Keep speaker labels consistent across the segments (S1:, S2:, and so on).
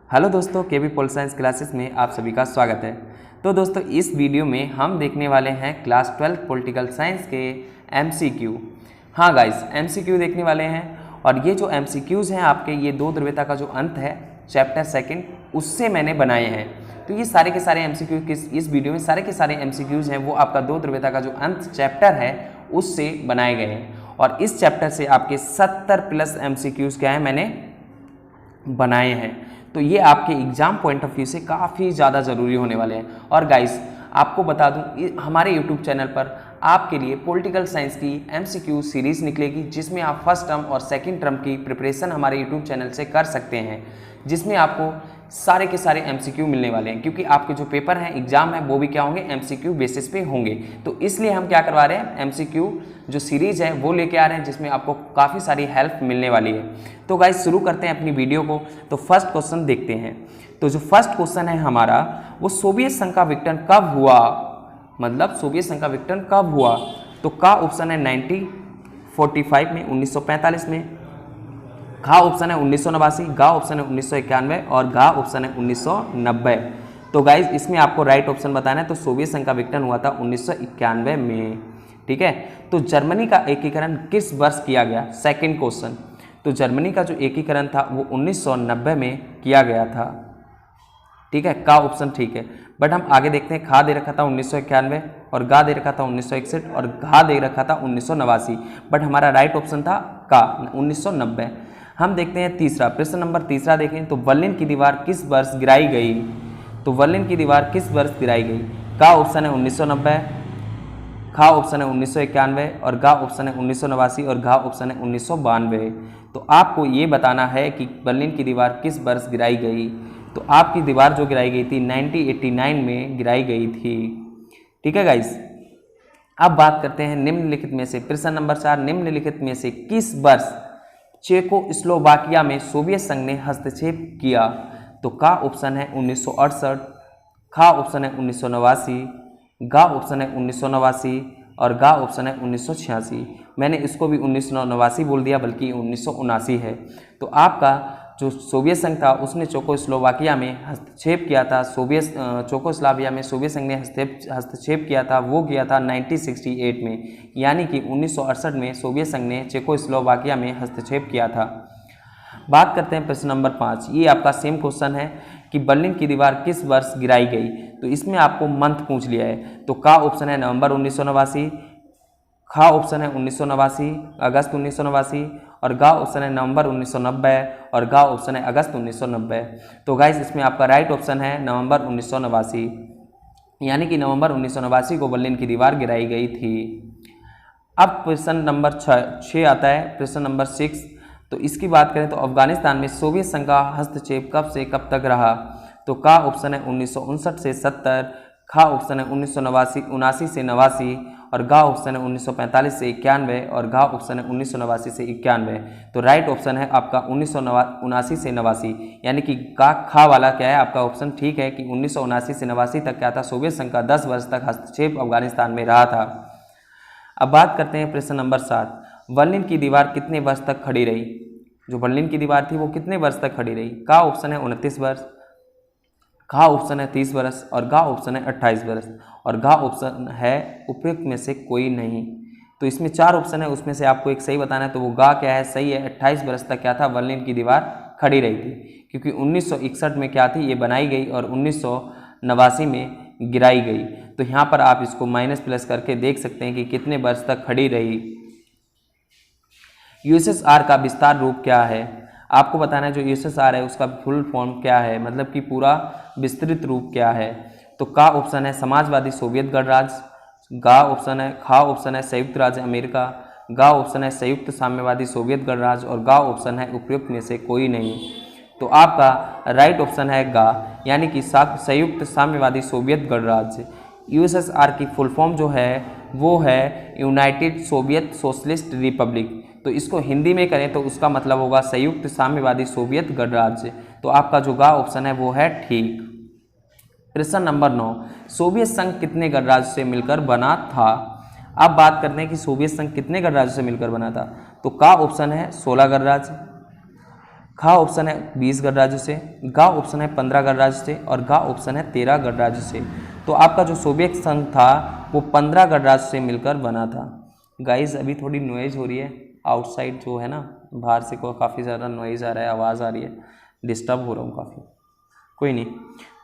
S1: Hello दोस्तों, केबी pol science classes में आप सभी का स्वागत है। तो दोस्तों, इस वीडियो में हम देखने वाले हैं क्लास 12 पॉलिटिकल साइंस के MCQ। हाँ गाइस, MCQ देखने वाले हैं और ये जो MCQs हैं आपके, ये दो ध्रुवीयता का जो अंत है चैप्टर सेकंड, उससे मैंने बनाए हैं। तो ये सारे के सारे MCQ इस वीडियो में सारे के सारे MCQs हैं वो आपका दो ध्रुवीयता का जो अंत चैप्टर है उससे बनाए गए हैं। और इस चैप्टर से आपके 70+ MCQs क्या है मैंने बनाए हैं। तो ये आपके एग्जाम पॉइंट ऑफ व्यू से काफ़ी ज़्यादा ज़रूरी होने वाले हैं। और गाइस, आपको बता दूं, हमारे यूट्यूब चैनल पर आपके लिए पॉलिटिकल साइंस की MCQ सीरीज़ निकलेगी, जिसमें आप फर्स्ट टर्म और सेकंड टर्म की प्रिपरेशन हमारे यूट्यूब चैनल से कर सकते हैं, जिसमें आपको सारे के सारे MCQ मिलने वाले हैं। क्योंकि आपके जो पेपर हैं, एग्जाम है, वो भी क्या होंगे, MCQ बेसिस पे होंगे। तो इसलिए हम क्या करवा रहे हैं, MCQ जो सीरीज़ है वो लेके आ रहे हैं, जिसमें आपको काफ़ी सारी हेल्प मिलने वाली है। तो गाइस, शुरू करते हैं अपनी वीडियो को। तो फर्स्ट क्वेश्चन देखते हैं। तो जो फर्स्ट क्वेश्चन है हमारा, वो सोवियत संघ का विघटन कब हुआ, मतलब सोवियत संघ का विघटन कब हुआ। तो का ऑप्शन है 1945 में, 1945 में। घा ऑप्शन है 1989, गा ऑप्शन है 1991 और घा ऑप्शन है 1990। तो गाइज, इसमें आपको राइट ऑप्शन बताना है। तो सोवियत संघ का विघटन हुआ था 1991 में। ठीक है। तो जर्मनी का एकीकरण किस वर्ष किया गया, सेकंड क्वेश्चन। तो जर्मनी का जो एकीकरण था वो 1990 में किया गया था। ठीक है, का ऑप्शन ठीक है। बट हम आगे देखते हैं, खा दे रखा था 1991 और गा दे रखा था 1961 और घा दे रखा था 1989। बट हमारा राइट ऑप्शन था का, 1990। हम देखते हैं तीसरा, प्रश्न नंबर तीसरा देखें। तो बर्लिन की दीवार किस वर्ष गिराई गई। तो बर्लिन की दीवार किस वर्ष गिराई गई। का ऑप्शन है 1990, खा ऑप्शन है 1991 और गा ऑप्शन है 1989 और घा ऑप्शन है 1992। तो आपको ये बताना है कि बर्लिन की दीवार किस वर्ष गिराई गई। तो आपकी दीवार जो गिराई गई थी 1989 में गिराई गई थी। ठीक है गाइस। अब बात करते हैं निम्नलिखित में से, प्रश्न नंबर 4, निम्नलिखित में से किस वर्ष चेकोस्लोवाकिया में सोवियत संघ ने हस्तक्षेप किया। तो का ऑप्शन है 1968, खा ऑप्शन है 1989, गा ऑप्शन है 1989 और गा ऑप्शन है 1986। मैंने इसको भी 1989 बोल दिया, बल्कि 1979 है। तो आपका जो सोवियत संघ था उसने चेकोस्लोवाकिया में हस्तक्षेप किया था, चेकोस्लोवाकिया में सोवियत संघ ने हस्तक्षेप किया था, वो किया था 1968 में। यानी कि 1968 में सोवियत संघ ने चेकोस्लोवाकिया में हस्तक्षेप किया था। बात करते हैं प्रश्न नंबर 5। ये आपका सेम क्वेश्चन है कि बर्लिन की दीवार किस वर्ष गिराई गई। तो इसमें आपको मंथ पूछ लिया है। तो का ऑप्शन है नवंबर 1989, खा ऑप्शन है 1989 अगस्त 1989 और गा ऑप्शन है नवंबर 1990 और गा ऑप्शन है अगस्त 1990। तो गाइस, इसमें आपका राइट ऑप्शन है नवंबर 1989, यानी कि नवंबर 1989 को बर्लिन की दीवार गिराई गई थी। अब प्रश्न नंबर 6 आता है, प्रश्न नंबर 6। तो इसकी बात करें तो अफगानिस्तान में सोवियत संघ का हस्तक्षेप कब से कब तक रहा। तो का ऑप्शन है 1959 से 70, खा ऑप्शन है 1979 से 89 और गा ऑप्शन है 1945 से 91 और घा ऑप्शन है 1989 से 91। तो राइट ऑप्शन है आपका 1979 से 89, यानी कि का खा वाला क्या है आपका ऑप्शन ठीक है कि 1979 से 89 तक क्या था, सोवियत संघ का 10 वर्ष तक हस्तक्षेप अफगानिस्तान में रहा था। अब बात करते हैं प्रश्न नंबर 7। बर्लिन की दीवार कितने वर्ष तक खड़ी रही। जो बर्लिन की दीवार थी वो कितने वर्ष तक खड़ी रही। का ऑप्शन है 29 वर्ष, खा ऑप्शन है 30 वर्ष और गा ऑप्शन है 28 वर्ष और घा ऑप्शन है उपयुक्त में से कोई नहीं। तो इसमें 4 ऑप्शन है, उसमें से आपको एक सही बताना है। तो वो गा क्या है, सही है। 28 वर्ष तक क्या था, बर्लिन की दीवार खड़ी रही थी, क्योंकि 1961 में क्या थी, ये बनाई गई और 1989 में गिराई गई। तो यहाँ पर आप इसको माइनस प्लस करके देख सकते हैं कि कितने वर्ष तक खड़ी रही। USSR का विस्तार रूप क्या है। आपको बताना है जो USSR है उसका फुल फॉर्म क्या है, मतलब कि पूरा विस्तृत रूप क्या है। तो का ऑप्शन है समाजवादी सोवियत गणराज्य, गा ऑप्शन है, खा ऑप्शन है संयुक्त राज्य अमेरिका, गा ऑप्शन है संयुक्त साम्यवादी सोवियत गणराज्य और गा ऑप्शन है उपयुक्त में से कोई नहीं। तो आपका राइट ऑप्शन है गा, यानी कि संयुक्त साम्यवादी सोवियत गणराज्य। USSR की फुल फॉर्म जो है वो है यूनाइटेड सोवियत सोशलिस्ट रिपब्लिक। तो इसको हिंदी में करें तो उसका मतलब होगा संयुक्त साम्यवादी सोवियत गणराज्य। तो आपका जो गा ऑप्शन है वो है ठीक। प्रश्न नंबर 9। सोवियत संघ कितने गणराज्य से मिलकर बना था। अब बात करते हैं कि सोवियत संघ कितने गणराज्य से मिलकर बना था। तो का ऑप्शन है 16 गणराज्य, खा ऑप्शन है 20 गणराज्यों से, गा ऑप्शन है 15 गणराज्यों से और गा ऑप्शन है 13 गणराज्यों से। तो आपका जो सोवियत संघ था वो 15 गणराज्यों से मिलकर बना था। गाइस अभी थोड़ी नॉइज़ हो रही है आउटसाइड जो है ना, बाहर से को काफ़ी ज़्यादा नॉइज़ आ रहा है, आवाज़ आ रही है, डिस्टर्ब हो रहा हूँ काफ़ी, कोई नहीं।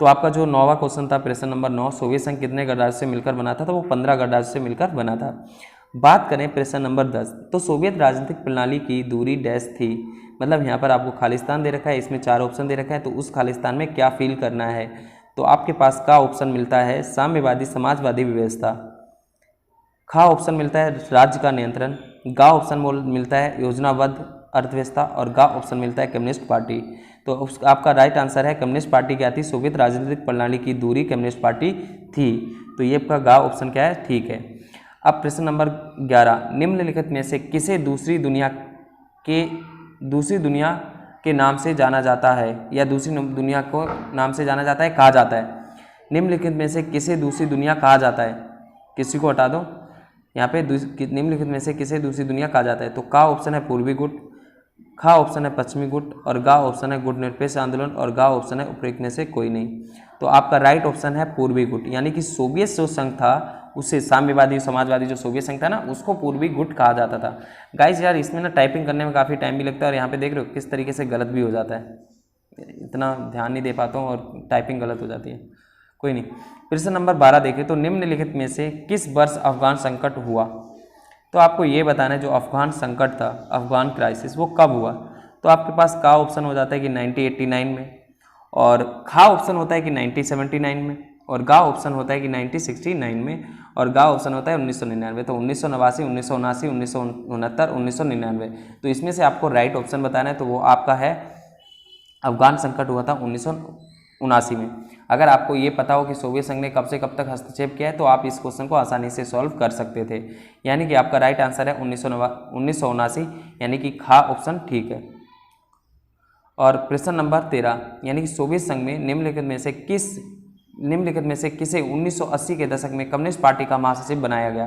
S1: तो आपका जो 9वां क्वेश्चन था प्रश्न नंबर 9, सोवियत संघ कितने गणराज्य से मिलकर बना था? तो वो 15 गणराज्य से मिलकर बना था। बात करें प्रश्न नंबर 10, तो सोवियत राजनीतिक प्रणाली की दूरी डैश थी। मतलब यहाँ पर आपको खालिस्तान दे रखा है, इसमें 4 ऑप्शन दे रखा है, तो उस खालिस्तान में क्या फील करना है? तो आपके पास का ऑप्शन मिलता है साम्यवादी समाजवादी व्यवस्था, खा ऑप्शन मिलता है राज्य का नियंत्रण, गा ऑप्शन मिलता है योजनाबद्ध अर्थव्यवस्था और गा ऑप्शन मिलता है कम्युनिस्ट पार्टी। तो आपका राइट आंसर है कम्युनिस्ट पार्टी क्या थी? सोवियत राजनीतिक प्रणाली की दूरी कम्युनिस्ट पार्टी थी। तो ये आपका गा ऑप्शन क्या है? ठीक है। अब प्रश्न नंबर 11, निम्नलिखित में से किसे दूसरी दुनिया के नाम से जाना जाता है या दूसरी दुनिया को नाम से जाना जाता है, कहा जाता है? निम्नलिखित में से किसे दूसरी दुनिया कहा जाता है? किसी को हटा दो यहाँ पे, निम्नलिखित में से किसे दूसरी दुनिया कहा जाता है? तो का ऑप्शन है पूर्वी गुट, खा ऑप्शन है पश्चिमी गुट और गा ऑप्शन है गुट निरपेक्ष आंदोलन और गा ऑप्शन है उपरोक्त में से कोई नहीं। तो आपका राइट ऑप्शन है पूर्वी गुट, यानी कि सोवियत जो संघ था उससे साम्यवादी समाजवादी जो सोवियत संघ था ना उसको पूर्वी गुट कहा जाता था। गाइस यार इसमें ना टाइपिंग करने में काफ़ी टाइम भी लगता है और यहाँ पे देख रहे हो किस तरीके से गलत भी हो जाता है, इतना ध्यान नहीं दे पाता हूँ और टाइपिंग गलत हो जाती है, कोई नहीं। प्रश्न नंबर 12 देखें, तो निम्नलिखित में से किस वर्ष अफगान संकट हुआ? तो आपको ये बताना है जो अफगान संकट था, अफगान क्राइसिस, वो कब हुआ? तो आपके पास का ऑप्शन हो जाता है कि 1989 में और खा ऑप्शन होता है कि 1979 में और गा ऑप्शन होता है कि 1969 में और गा ऑप्शन होता है 1999। तो 1989, 1979, 1969, 1999। तो इसमें से आपको राइट ऑप्शन बताना है, तो वो आपका है अफगान संकट हुआ था 1979 में। अगर आपको ये पता हो कि सोवियत संघ ने कब से कब तक हस्तक्षेप किया है तो आप इस क्वेश्चन को आसानी से सॉल्व कर सकते थे, यानी कि आपका राइट आंसर है 1979, यानी कि खा ऑप्शन ठीक है। और प्रश्न नंबर 13, यानी कि सोवियत संघ में निम्नलिखित में से किसे 1980 के दशक में कम्युनिस्ट पार्टी का महासचिव बनाया गया?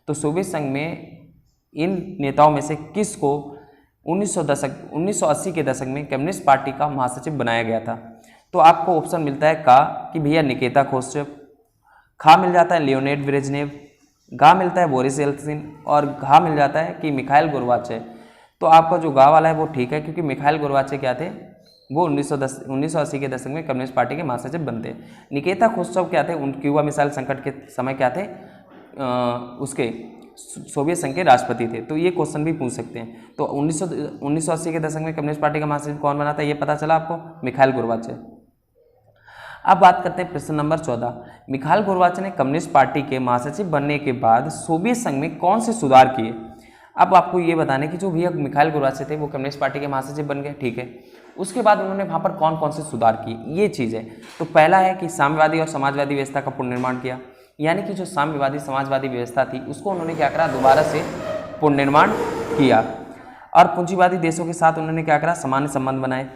S1: तो सोवियत संघ में इन नेताओं में से किस को 1980 के दशक में कम्युनिस्ट पार्टी का महासचिव बनाया गया था? तो आपको ऑप्शन मिलता है का कि भैया निकिता क्रुश्चेव, खा मिल जाता है लियोनिड ब्रेजनेव, गा मिलता है बोरिस येल्त्सिन और घा मिल जाता है कि मिखाइल गोर्बाचेव। तो आपका जो गा वाला है वो ठीक है, क्योंकि मिखाइल गोर्बाचेव क्या थे? वो 1980 के दशक में कम्युनिस्ट पार्टी के महासचिव बनते। निकिता क्रुश्चेव क्या थे? उन क्यूबा मिसाइल संकट के समय क्या थे? उसके सोवियत संघ के राष्ट्रपति थे। तो ये क्वेश्चन भी पूछ सकते हैं। तो 1980 के दशक में कम्युनिस्ट पार्टी का महासचिव कौन बना था, ये पता चला आपको? Mikhail Gorbachev. अब बात करते हैं प्रश्न नंबर 14, मिखाइल गोर्बाचेव ने कम्युनिस्ट पार्टी के महासचिव बनने के बाद सोवियत संघ में कौन से सुधार किए? अब आपको ये बताना है कि जो भैया मिखाइल गोर्बाचेव थे वो कम्युनिस्ट पार्टी के महासचिव बन गए, ठीक है, उसके बाद उन्होंने वहाँ पर कौन कौन से सुधार किए, ये चीज़ है। तो पहला है कि साम्यवादी और समाजवादी व्यवस्था का पुनर्निर्माण किया, यानी कि जो साम्यवादी समाजवादी व्यवस्था थी उसको उन्होंने क्या करा? दोबारा से पुनर्निर्माण किया। और पूंजीवादी देशों के साथ उन्होंने क्या करा? सामान्य संबंध बनाए,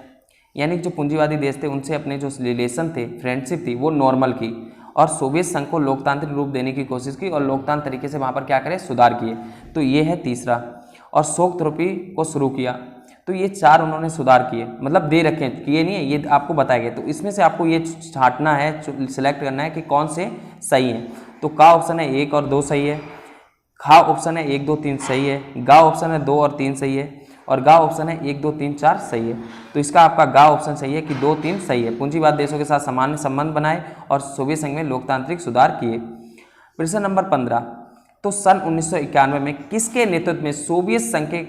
S1: यानी कि जो पूंजीवादी देश थे उनसे अपने जो रिलेशन थे, फ्रेंडशिप थी, वो नॉर्मल की और सोवियत संघ को लोकतांत्रिक रूप देने की कोशिश की और लोकतांत्रिक तरीके से वहाँ पर क्या करें? सुधार किए। तो ये है तीसरा। और शोक थेरेपी को शुरू किया। तो ये 4 उन्होंने सुधार किए, मतलब दे रखे, किए नहीं है, ये आपको बताया गया। तो इसमें से आपको ये छांटना है, सिलेक्ट करना है कि कौन से सही है। तो का ऑप्शन है 1 और 2 सही है, खा ऑप्शन है 1 2 3 सही है, गा ऑप्शन है 2 और 3 सही है और गा ऑप्शन है 1 2 3 4 सही है। तो इसका आपका गा ऑप्शन सही है कि 2 3 सही है। पूंजीवाद देशों के साथ सामान्य संबंध बनाए और सोवियत संघ में लोकतांत्रिक सुधार किए। प्रश्न नंबर 15, तो सन 1991 में किसके नेतृत्व में सोवियत संघ के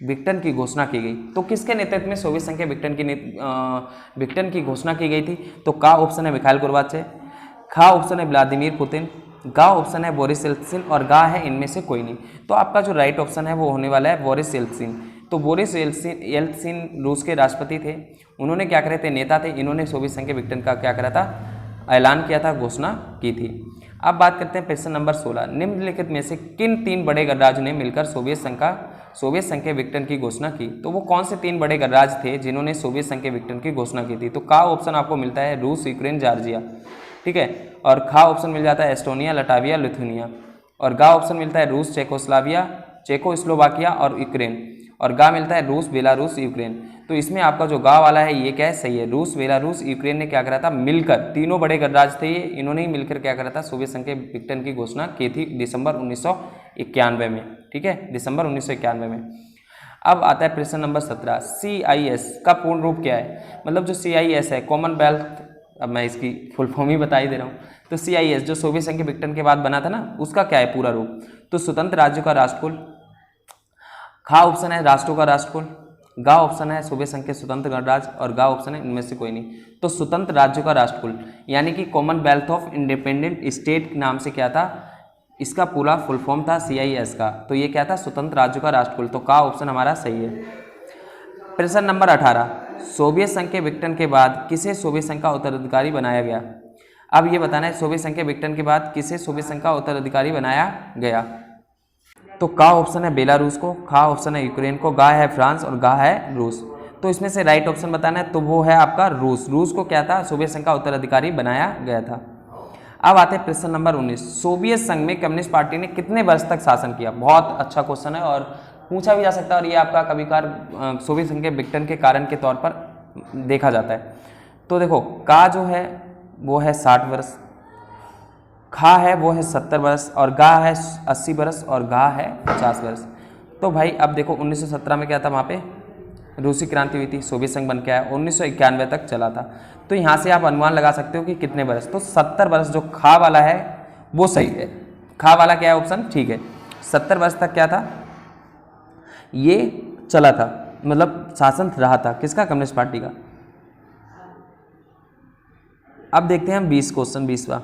S1: विघटन की घोषणा की गई? तो किसके नेतृत्व में सोवियत संघ के विघटन की घोषणा की गई थी? तो का ऑप्शन है मिखाइल गोर्बाचेव, खा ऑप्शन है व्लादिमीर पुतिन, गा ऑप्शन है बोरिस येल्त्सिन और गा है इनमें से कोई नहीं। तो आपका जो राइट ऑप्शन है वो होने वाला है बोरिस येल्त्सिन। तो बोरिस येल्त्सिन रूस के राष्ट्रपति थे, उन्होंने क्या करे थे? नेता थे, इन्होंने सोवियत संघ के विघटन का क्या करा था? ऐलान किया था, घोषणा की थी। अब बात करते हैं प्रश्न नंबर 16, निम्नलिखित में से किन 3 बड़े गणराज्यों ने मिलकर सोवियत संघ के विघटन की घोषणा की? तो वो कौन से 3 बड़े गणराज्य थे जिन्होंने सोवियत संघ के विघटन की घोषणा की थी? तो का ऑप्शन आपको मिलता है रूस, यूक्रेन, जॉर्जिया, ठीक है, और खा ऑप्शन मिल जाता है एस्टोनिया, लटाविया, लिथुनिया और गा ऑप्शन मिलता है रूस, चेकोस्लोवाकिया और यूक्रेन और गा मिलता है रूस, बेलारूस, यूक्रेन। तो इसमें आपका जो गा वाला है ये क्या है, सही है। रूस, बेलारूस, यूक्रेन ने क्या करा था, मिलकर, तीनों बड़े गणराज्य थे ये, इन्होंने ही मिलकर क्या करा था, सोवियत संघ के विघटन की घोषणा की थी दिसंबर 1991 में। ठीक है, दिसंबर 1991 में। अब आता है प्रश्न नंबर 17, CIS का पूर्ण रूप क्या है। मतलब जो CIS है, कॉमनवेल्थ, अब मैं इसकी फुल फॉर्म ही बता ही दे रहा हूँ। तो CIS जो सोवियत संघ के विघटन के बाद बना था ना, उसका क्या है पूरा रूप। तो स्वतंत्र राज्यों का राष्ट्रकुल, खा ऑप्शन है राष्ट्रों का राष्ट्रकुल, गा ऑप्शन है सोवियत संघ के स्वतंत्र गणराज्य, और गा ऑप्शन है इनमें से कोई नहीं। तो स्वतंत्र राज्यों का राष्ट्रकुल यानी कि कॉमनवेल्थ ऑफ इंडिपेंडेंट स्टेट नाम से क्या था, इसका पूरा फुल फॉर्म था CIS का। तो ये क्या था, स्वतंत्र राज्यों का राष्ट्रकुल। तो का ऑप्शन हमारा सही है। प्रश्न नंबर 18, सोवियत संघ के विघटन के बाद किसे सोवियत संघ का उत्तराधिकारी बनाया गया। अब ये बताना है सोवियत संघ के विघटन के बाद किसे सोवियत संघ का उत्तराधिकारी बनाया गया। तो का ऑप्शन है बेलारूस को, खा ऑप्शन है यूक्रेन को, गा है फ्रांस और गा है रूस। तो इसमें से राइट ऑप्शन बताना है, तो वो है आपका रूस। रूस को क्या था, सोवियत संघ का उत्तराधिकारी बनाया गया था। अब आते हैं प्रश्न नंबर 19, सोवियत संघ में कम्युनिस्ट पार्टी ने कितने वर्ष तक शासन किया। बहुत अच्छा क्वेश्चन है और पूछा भी जा सकता है, और ये आपका कभी कभार सोवियत संघ के विघटन के कारण के तौर पर देखा जाता है। तो देखो, का जो है वो है 60 वर्ष, खा है वो है 70 वर्ष, और गा है 80 वर्ष, और गा है 50 वर्ष। तो भाई अब देखो 1917 में क्या था, वहाँ पे रूसी क्रांति हुई थी, सोवियत संघ बन के आया, 1991 तक चला था। तो यहाँ से आप अनुमान लगा सकते हो कि कितने वर्ष। तो 70 वर्ष जो खा वाला है वो सही है। खा वाला क्या है ऑप्शन, ठीक है। 70 वर्ष तक क्या था, ये चला था, मतलब शासन रहा था किसका, कम्युनिस्ट पार्टी का। अब देखते हैं हम 20 क्वेश्चन 20वां।